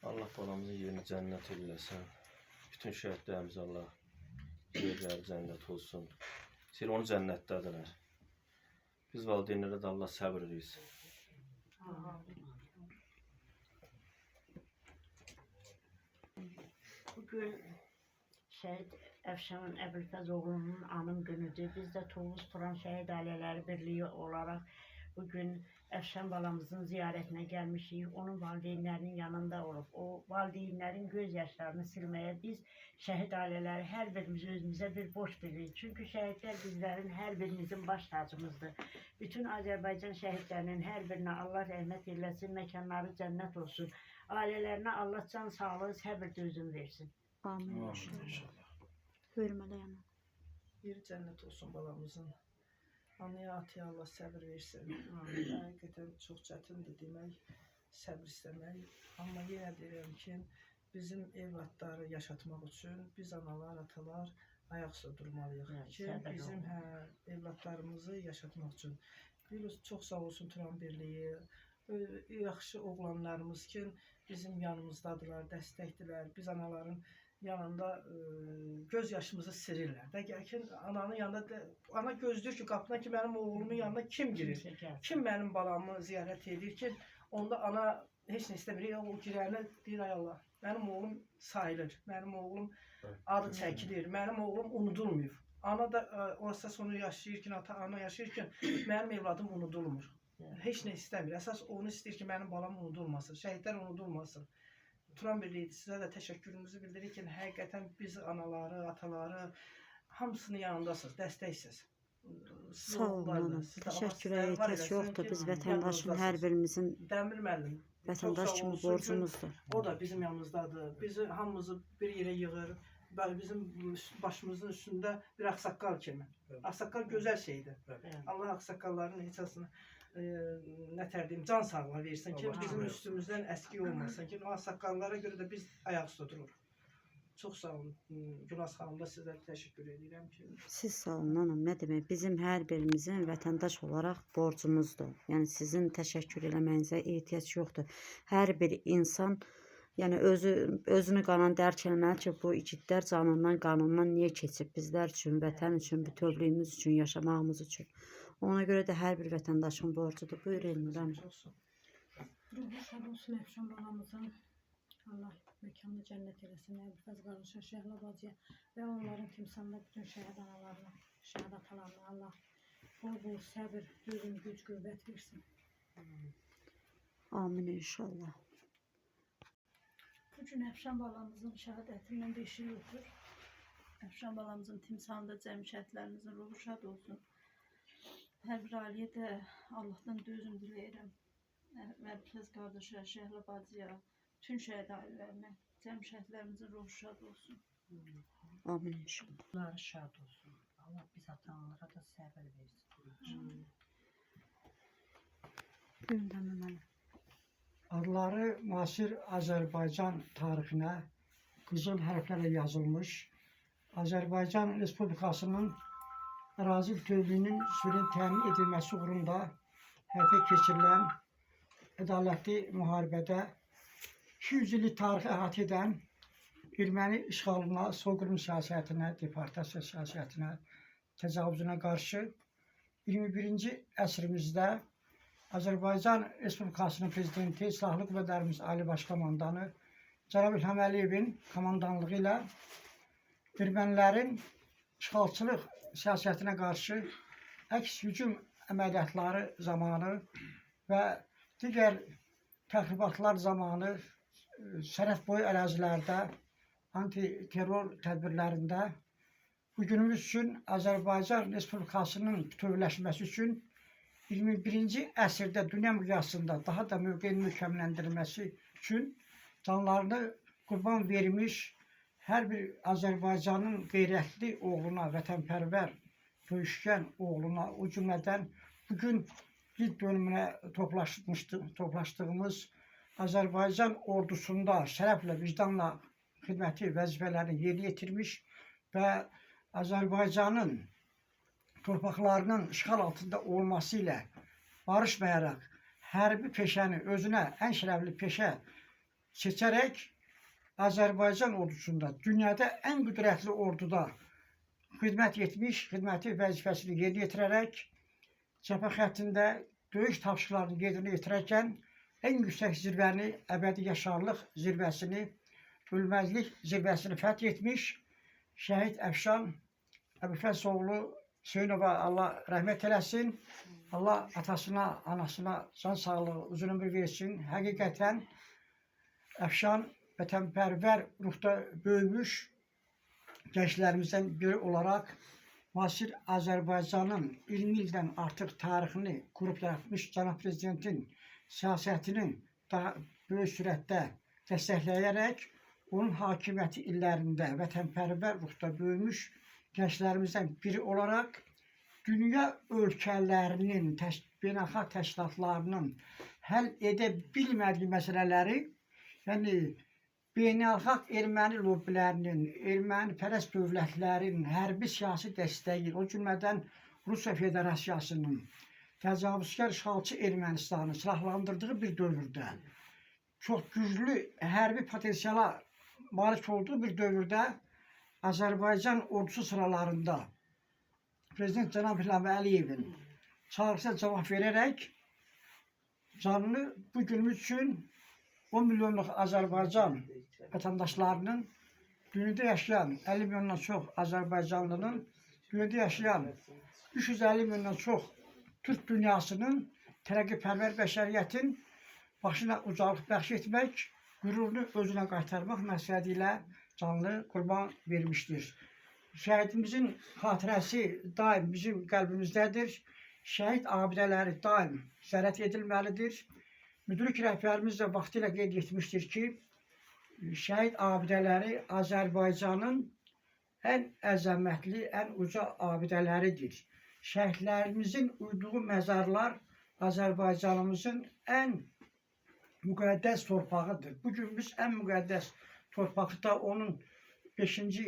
Allah balamızın yerini cennet eylesin. Bütün şehitlerimiz Allah yerleri cennet olsun. Sen onu cennettedirler. Biz valideynlere de Allah sabır versin. Bugün Şəhid Əfşan Əbülfəzoğlu'nun anım günüdür. Biz de Tovuz Turan Şəhid Ailələri Birliği olarak bugün Əfşan balamızın ziyaretine gelmişik. Onun valideynlərinin yanında olup o valideynlərin göz yaşlarını silmeye biz şəhid ailələri hər birimiz özümüzə bir borç bilirik. Çünkü şəhidlər bizlerin hər birimizin baş tacımızdır. Bütün Azərbaycan şəhidlərinin hər birinə Allah rəhmət eylesin, məkanları cennet olsun. Ailələrinə Allah can sağlığı, səbir dözüm versin. Amin. İnşallah. Hürmədə yana. Bir cennet olsun balamızın. Anaya ataya Allah səbir versin. Həqiqətən çox çətindir demək, səbir istəmək. Amma yenə deyirəm ki, bizim evlatları yaşatmaq üçün biz analar, atalar ayaq üstə durmalıyıq ki, bizim evlatlarımızı yaşatmaq üçün. Bilirsiniz, çox sağ olsun Turan Birliyi, yaxşı oğlanlarımız ki, bizim yanımızdadılar, dəstəkdilər. Biz anaların yanında göz yaşımızı sirirlər. Dəqiq ki, ananın yanında, ana gözləyir ki, qapına ki, mənim oğlumun yanına kim girir? Kim mənim balamı ziyarət edir ki, onda ana heç nə istəmir. O girərinə deyir, ay Allah, mənim oğlum sayılır, mənim oğlum adı çəkilir, mənim oğlum unudulmuyor. Ana da orası sonu yaşayır ki, ana yaşayır ki, mənim evladım unudulmur. Heç nə istəmir. Əsas onu istəyir ki, mənim balam unudulmasın, şəhidlər unudulmasın. Turan Birliyi sizə də təşəkkürümüzü bildirir ki, həqiqətən biz anaları, ataları hamısının yanındasınız, dəstəksiniz. Sağ olun. Təşəkkürə ehtiyac yoxdur. Biz vətəndaşın hər birimizin Dəmir müəllim vətəndaş kimi borcumuzdur. O da bizim yanımızdadır. Bizi hamımızı bir yerə yığır. Bizim başımızın üstündə bir ağsaqqal kimi. Ağsaqqal gözəl şeydir. Allah ağsaqqalların hesasını nətər deyim, can sağlığı versin ki, bizim üstümüzdən əski olmasın ki, o ağsaqqallara görə də biz ayaq üstə dururuq. Çox sağ olun. Gülaz xanım da sizə təşəkkür edirəm ki. Siz sağ olun hanım. Nə demək? Bizim hər birimizin vətəndaş olaraq borcumuzdur. Yəni sizin təşəkkür eləməyinizə ehtiyac yoxdur. Hər bir insan yəni özünü qanan dərk eləməli ki, bu igidlər canından, qanından niyə keçib? Bizlər üçün, vətən üçün, bütövlüyümüz üçün, yaşamağımız üçün. Ona görə də hər bir vətəndaşın borcudur. Buyur Elmirəm. Ruhu şad olsun Əfşan balamızın. Allah məkanını cənnət eləsin. Əbülfəz qardaşa, Şəhla bacıya və onların timsalında bütün şəhid analarına, şəhid atalarına Allah bol səbir, dözüm, güc, qüvvət versin. Amin inşallah. Bugün Əfşan balamızın şəhadətindən 5 il ötür. Əfşan balamızın timsalında cəmi şəhidlərimizin ruhu şad olsun. Hər bir ailəyə də Allahdan dözüm diləyirəm. Əbülfəz qardaşa, Şəhla bacıya, bütün şəhid ailələrinə, cəmi şəhidlərimizin ruhu şad olsun. Amin inşallah. Allah şad olsun. Allah biz atalara da səbir versin. Buyurun Məmməli. Adları müasir Azərbaycan tarixinə qızıl hərflərlə yazılmış Azərbaycan Respublikasının ərazi bütövlüyünün sürün təmin edilməsi uğrunda həyata keçirilən ədalətli müharibədə 200 illik tarixi əhatə edən erməni işğalına, soyqırım siyasətinə, deportasiya siyasətinə, təcavüzünə qarşı 21-ci əsrimizdə Azərbaycan Respublikasının Prezidenti, Silahlı Qüvvələrimiz Ali Baş Komandanı Cənab İlham Əliyevin komandanlığı ilə ermənilərin işğalçılıq siyasətinə qarşı əks hücum əməliyyatları zamanı və digər təxribatlar zamanı sərhəd boyu ərazilərdə anti-terror tədbirlərində bugünümüz üçün Azərbaycan Respublikasının bütövləşməsi üçün 21-ci əsrdə dünya miqyasında daha da mövqeyin möhkəmləndirilməsi üçün canlarını qurban vermiş hər bir Azərbaycanın qeyrətli oğluna, vətənpərvər, döyüşkən oğluna, o cümlədən bugün ilk bölümünə toplaşdığımız Azərbaycan ordusunda şərəflə, vicdanla xidməti vəzifələrini yerinə yetirmiş və Azərbaycanın torpaqlarının işğal altında olması ilə barışmayaraq hərbi peşəni özünə ən şərəfli peşə seçərək Azərbaycan ordusunda dünyada ən qüdrətli orduda xidmət etmiş, xidməti vəzifəsini yerinə yetirərək cəbhə xəttində döyüş tapşırıqlarını yerinə yetirərkən ən yüksək zirvəni, əbədi yaşarlıq zirvəsini, ölməzlik zirvəsini fəth etmiş şəhid Əfşan Əbülfəzoğlu Hüseynova Allah rəhmət eləsin. Allah atasına, anasına can sağlığı, uzun ömür versin. Həqiqətən Əfşan vətənpərvər ruhda böyümüş gənclərimizdən biri olaraq müasir Azərbaycanın 20 ildən artıq tarixini qurub yaratmış cənab prezidentin siyasətini daha böyük sürətdə dəstəkləyərək onun hakimiyyəti illərində vətənpərvər ruhda böyümüş gənclərimizdən biri olaraq dünya ölkələrinin, beynəlxalq təşkilatlarının həll edə bilmədiyi məsələləri, yəni beynəlxalq erməni lobbilərinin, erməni pərəst dövlətlərin hərbi siyasi dəstəyi, o cümlədən Rusiya Federasiyasının təcavüzkar işğalçı Ermənistanı silahlandırdığı bir dövrdə, çox güclü hərbi potensiala malik olduğu bir dövrdə Azərbaycan ordusu sıralarında Prezident Cənab İlham Əliyevin çağrısına cavab verərək canını bu günümüz üçün 10 milyonluq Azərbaycan vətəndaşlarının, dünyada yaşayan 50 milyondan çox Azərbaycanlının, dünyada yaşayan 350 milyondan çox Türk dünyasının, tərəqqipərvər bəşəriyyətin başına ucalıq bəxş etmək, qürurunu özünə qaytarmaq məqsədi ilə canlı qurban vermişdir. Şəhidimizin xatirəsi daim bizim qəlbimizdədir. Şəhid abidələri daim ziyarət edilməlidir. Müdrik rəhbərimiz də vaxtilə qeyd etmişdir ki, şəhid abidələri Azərbaycanın ən əzəmətli, ən uca abidələridir. Şəhidlərimizin uyduğu məzarlar Azərbaycanımızın ən müqəddəs torpağıdır. Bugün biz ən müqəddəs torpaqda onun 5-ci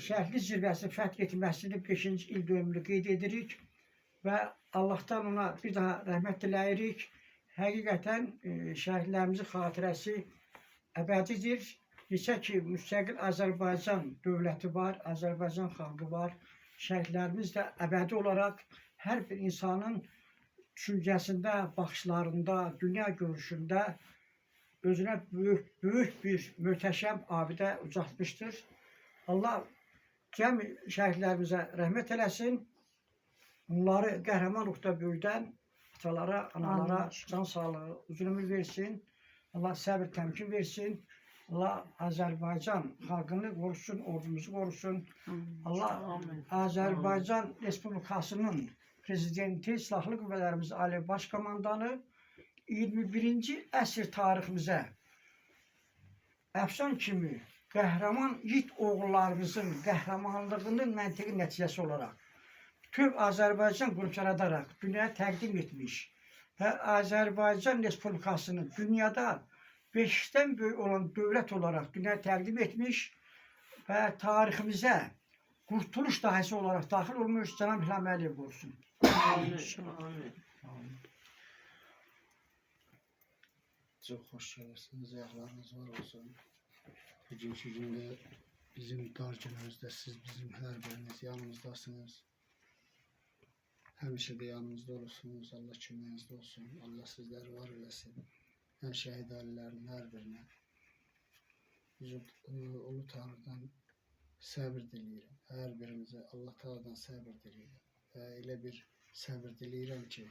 şəhidlik zirvəsini fəth etməsini 5-ci il dönümünü qeyd edirik və Allahdan ona bir daha rəhmət diləyirik. Həqiqətən şəhidlərimizin xatirəsi əbədidir. Neçə ki, müstəqil Azərbaycan dövləti var, Azərbaycan xalqı var. Şəhidlərimiz də əbədi olaraq hər bir insanın düşüncəsində, baxışlarında, dünya görüşündə özünə böyük bir möhtəşəm abidə ucaltmışdır. Allah cəmi şəhidlərimizə rəhmət eləsin. Onları qəhrəman ruhda böyüdən atalara, analara can sağlığı, uzun ömür versin. Allah səbir, təmkin versin. Allah Azərbaycan xalqını qorusun, ordumuzu qorusun. Allah Azərbaycan Respublikasının prezidenti, silahlı qüvvələrimiz Ali Baş Komandanı 21-ci əsr tariximizə Əfşan kimi qəhrəman yiğit oğullarımızın qəhrəmanlığının məntiqi nəticəsi olaraq bütöv Azərbaycan qrup yaradaraq dünyaya təqdim etmiş və Azərbaycan Respublikasını dünyada 5-dən böyük olan dövlət olaraq dünyaya təqdim etmiş və tariximizə qurtuluş dahisi olaraq daxil olmuş Cənab İlham Əliyev olsun. Çok hoş gelirsiniz, ayaklarınız var olsun. Bugünkü günde bizim dar günümüzde siz bizim her biriniz yanımızdasınız. Həmişə də yanımızda olursunuz, Allah köməyinizdə olsun, Allah sizləri var eləsin. Mən şəhid ailələrinin hər birinə Ulu Tanrıdan səbir diləyirəm. Hər birimizə Allah Teala'dan səbir diləyirəm. Və elə bir səbir diləyirəm ki,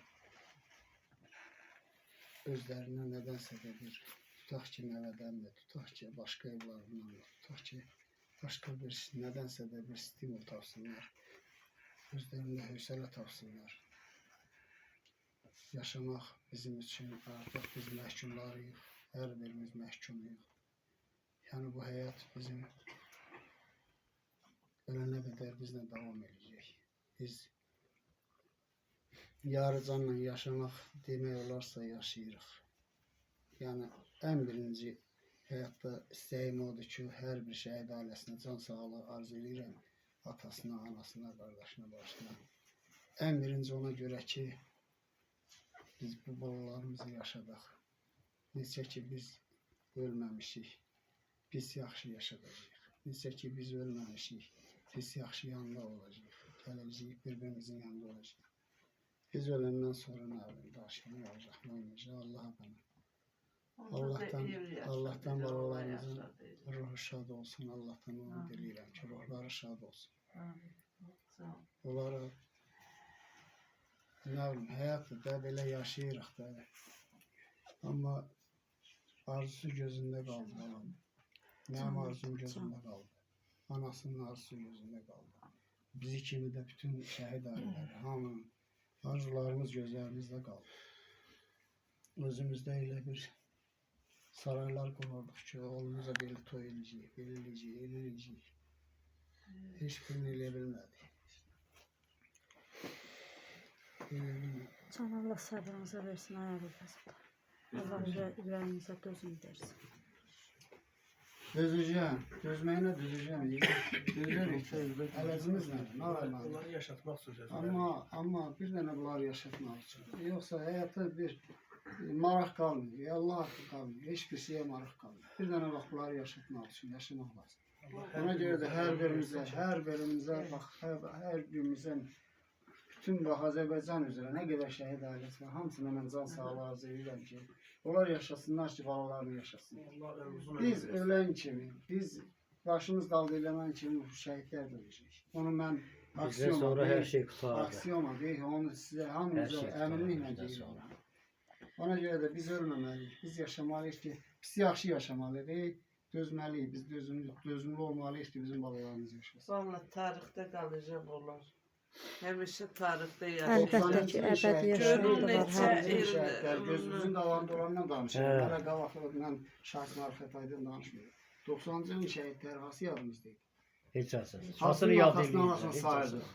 özlərinə nədənsə də bir, tutaq ki nəvədən də, tutaq ki başqa evlarından da, tutaq ki başqa bir nədənsə də bir stimul tapsınlar. Özlərində hövsələ tapsınlar. Yaşamaq bizim üçün artıq biz məhkumlarıyıq, hər birimiz məhkumuyuq. Yəni bu həyat bizim ölənə qədər bizlə davam edəcək. Biz yarıcanla yaşamaq demək olarsa yaşayırıq. Yəni ən birinci həyatda istəyim odur ki, hər bir şəhid ailəsinə can sağlığı arzu edirəm. Atasına, anasına, qardaşına, başına. Ən birinci ona görə ki, biz bu balalarımızı yaşadıq. Neçə ki biz ölməmişik, biz yaxşı yaşadacağıq. Neçə ki biz ölməmişik, biz yaxşı yanında olacağıq. Gələcəyik, bir-birimizin yanında olacağıq. Biz öləndən sonra nə bilim, daşını olacaq, nə olacaq, Allah'a bana. Allah'tan balalarımızın ruhu şad olsun, Allah'tan onu diləyirəm ki, ruhları şad olsun. Onlara nə bilim, həyatı da belə yaşayırıq da. Amma arzusu gözündə qaldı balam. Mənim arzum gözündə qaldı. Anasının arzusu gözündə qaldı. Bizi kimi də bütün şəhid ailələri, hamının arzularımız gözlərimizdə qaldı. Özümüzdə elə bir saraylar qurardıq ki, oğlumuza belə toy eləyəcəyik, belə eləyəcəyik, elə eləyəcəyik. Heç birini eləyə bilmədik. Can Allah sabrınıza versin, ayağı fəsədə. Allah ürəyinizə dözüm versin. Dözeceğim, dözməyinə dözeceğim. Dözürük, əlacımız nədir, nə var mənim? Bunları yaşatmaq üçün. Amma bir dənə bunları yaşatmaq üçün. Yoxsa həyata bir maraq qalmıyor, Allah haqqı qalmıyor, heç bir şeyə maraq qalmıyor. Bir dənə bax bunları yaşatmaq üçün, yaşamaq lazım. Ona görə də hər birimizə, bax, hər birimizin bütün bax Azərbaycan üzrə nə qədər şəhid ailəsi var, hamısına mən can sağlığı arzu edirəm ki, onlar yaşasınlar ki, balalarını yaşasınlar. Biz ölən kimi, biz başımız dalga eləmən kimi bu şəhidlər də öləcək. Onu mən aksiyoma deyil, onu sizə hamınıza əminliklə deyirəm. Ona görə də biz ölməməliyik, biz yaşamalıyıq ki, biz yaxşı yaşamalıyıq, dözməliyik, biz dözümlü olmalıyıq ki, bizim balalarımız yaşasın. Vallahi tarixdə qalacaq onlar. Həmişə tarixdə Əlbəttə ki, əbədi yaşamda var hər bir. Gözümüzün davamında olandan danışıram. Hələ qabaqlı mən Şahid Marifət Aydın danışmıyorum. 90-cı ilin şəhidləri hansı yadımızdaydı? Heç asıl. Hasını yadımızdan sayırdıq.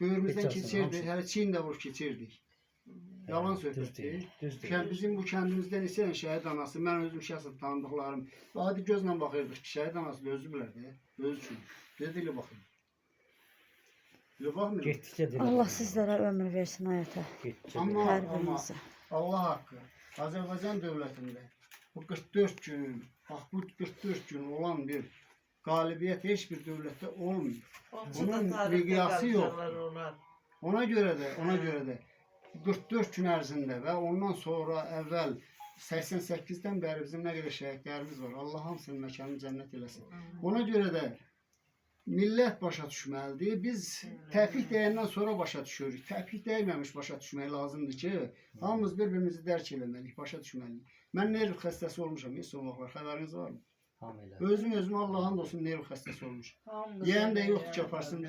Böyürümüzdən keçirdik, hələ Çin də vur keçirdik. Yalan söhbətdir. Bizim bu kəndimizdən isə şəhid anası, mən özüm şəxsən tanıdıqlarım, adi gözlə baxırdıq ki, şəhid anası da özü bilər də, özü üçün. Dedi ilə baxın. Allah sizlərə ömür versin həyata. Amma Hər birinizə. Allah haqqı, Azərbaycan dövlətində bu 44 gün, bax bu 44 gün olan bir qalibiyyət heç bir dövlətdə olmuyor. Bunun miqyası yox. Ona görə də 44 gün ərzində və ondan sonra əvvəl 88-dən bəri bizim nə qədər şəhidlərimiz var. Allah hamısının məkanını cənnət eləsin. Ona görə də millət başa düşməlidir. Biz təpik dəyəndən sonra başa düşürük. Təpik dəyməmiş başa düşmək lazımdır ki, hamımız bir-birimizi dərk eləməliyik, başa düşməliyik. Mən nerv xəstəsi olmuşam, heç son vaxtlar, xəbəriniz var mı? Özüm Allah'ın olsun nerv xəstəsi olmuşam. Yəyən də yoxdur ki, aparsın,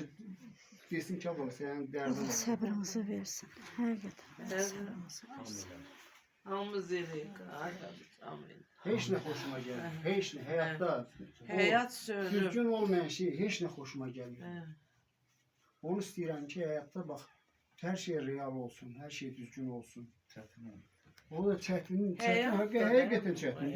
desin ki, sənin dərdin var. Sabrınızı versin, həqiqətən sabrınızı versin. Hamımız eləyirik. Amin. Heç nə xoşuma gəlir, heç nə, həyatda. Həyat sönür. Düzgün olmayan şey heç nə xoşuma gəlmir. Onu istəyirəm ki, həyatda bax, hər şey real olsun, hər şey düzgün olsun. O da çətin, həqiqətən çətin.